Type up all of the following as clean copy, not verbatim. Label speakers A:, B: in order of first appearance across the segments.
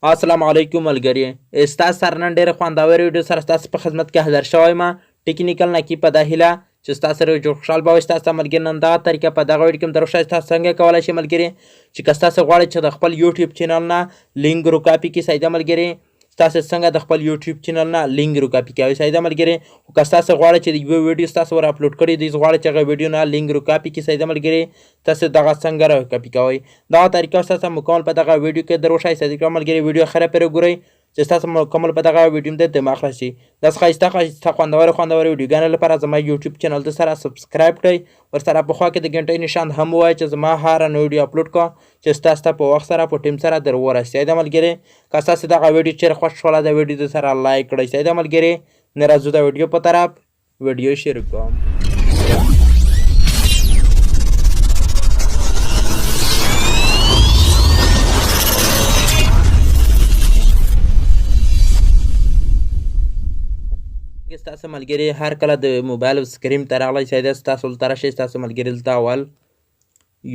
A: अस्सलाम वालेकुम मलगरी استاد سره نن ډېره خوندوره ویډیو سره ستاسو په خدمت کې حاضر شوی ما ټیکنیکل نکی په دا هیله چې ستاسو سره جوړ خوشحال به وي ستاسو ملګري نن دغه طریقه په دغه ویډیو کې هم دروښایي تاسو څنګه کولی شئ ملګري چې که ستاسو غواړئ چې د خپل یوټیوب چینل نه لینک روکاپي کړئ سایده ملګري ستاسو څنګه د خپل یوټیوب چینل نه لینک روکاپي کوئ سایده ملګري خو که ستاسو غواړئ چې د یوه ویډیو ستاسو ور اپلوډ کړی دی غواړئ چې هغه ویډیو نه لینک روکاپي کړئ سایده ملګري تاسو دغه څنګه روکاپي کوئ دغه طریقه ستاسو مکمل په دغه ویډیو کې دروښایي سایده ملګري ویډیو خره پرې ګورئ چې ستاسو مکمل په دغه ویډیو د دماغ راشي داسې ښایسته خوندوره ویډیوګانو لپاره زما یوټیوب چینل د سره سبسکرایب کړئ ورسره په خوا کې د غنټۍ نشان هم ووایئ چې زما هره نوې ویډیو اپلوډ کړه چې ستاسو ته په وخت سره په ټیم سره در ورسېږي ملګري که ستاسو دغه ویډیو چیرې خوښ شوله د ویډیو د سره لایک کړئ سیده ملګري نه راځو د ویډیو په طرف ویډیو شروع کوم ستاسو ملګري هر کله د موبایل سکرین ته راغلی سیده ستاسو دلته راشئ ستاسو ملګري دلته اول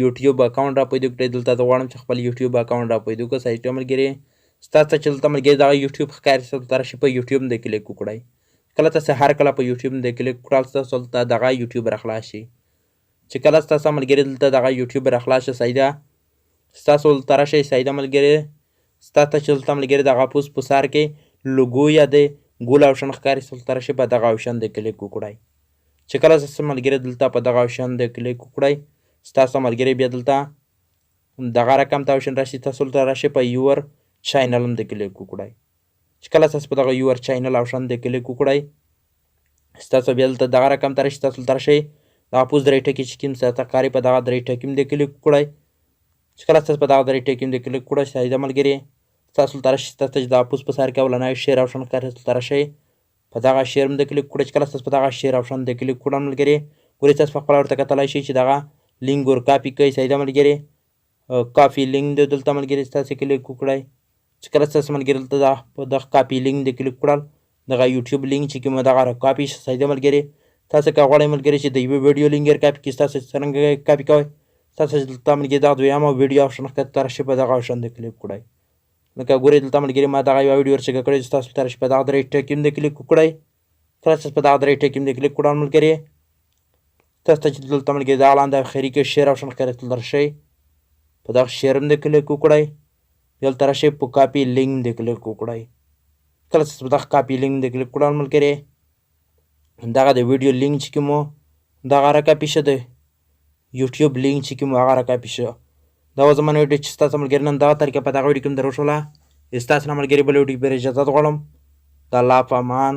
A: یوټیوب اکاونټ را پیدا کړئ دلته زه غواړم چې خپل یوټیوب اکاونټ را پیدا کړم سایده ملګري ستاسو چې دلته ملګري دغه یوټیوب ښکاري ستاسو دلته راشئ په یوټیوب باندې کلیک وکړئ کله تاسو هر کله په یوټیوب باندې کلیک وکړل ستاسو دلته دغه یوټیوب را خلاص شي چې کله ستاسو ملګري دلته دغه یوټیوب را خلاص شي سایده ستاسو دلته راشئ سایده ملګري ستاسو چې دلته ملګري دغه پوس په سر کې لوګو یا د ګول آپشن ښکاري ستاسو دلته راشئ په دغه آپشن د کلیک وکړئ چې کله ستاسو ملګري دلته په دغه آپشن د کلیک وکړئ ستاسو ملګري بیا دلته دغه رقم ته آپشن راشي تاسو دلته راشئ په یور چینل هم د کلیک وکړئ چې کله تاسو په دغه یور چینل آپشن د کلیک وکړئ ستاسو بیا دلته دغه رقم ته راشي تاسو دلته راشئ دغه پوس درې ټکي چې کوم ستاسو ښکاري په دغه درې ټکي هم د کلیک وکړئ چې کله تاسو په دغه درې ټکي هم د کلیک وکړئ سایده ملګري تاسو دلته راشئ تاسو چې دغه پوس په سر کې اولنی شیر آپشن ښکاري تاسو دلته راشئ په دغه شیر هم د کلیک وکړئ چې کله تاسو په دغه شیر آپشن د کلیک وکړئ ملګري ګورئ تاسو په خپله ورته کتلی شئ چې دغه لینک ور کاپي کوئ سایده ملګري کافي لینک دی دلته ملګري تاسو کلیک وکړئ چې کله ستاسو ملګري دلته په دغه کاپي لینک د کلیک وکړل دغه یوټیوب لینک چې کوم دغه راکاپي شي سایده ملګري تاسو که غواړئ ملګري چې د یوې ویډیو لینک یې کاپي کړي تاسو څرنګه کاپي کوئ تاسو دلته ملګري دغه دویمه ویډیو آپشن ښکته راشئ په دغه آپشن د کلیک وکړئ لکه ګورئ دلته ملګري ما دغه یوه ویډیو ورچېکه کړې چې تاسو دلته راشئ په دغه درې ټکي هم د کلیک وکړئ کله چې په دغه درې ټکي هم د کلیک وکړل ملګري تاسو ته چې دلته ملګري دغه لاندې اخري کې شیر آپشن ښکاري دلته راشئ په دغه شیر هم د کلیک وکړئ دلته راشئ په کاپي لینک د کلیک وکړئ کله چې په دغه کاپي لینک د کلیک وکړل ملګري دغه د ویډیو لینک چې کوم دغه راکاپي شه د یوټیوب لینک چې کوم هغه راکاپي شه دا و زما ویډیو چې ستاسو ملګري نن دغه طریقه په دغه ویډیو کې هم دروښوله ستاسو نه ملګري بل ویډیو کې بیا اجازه غواړم د الله په امان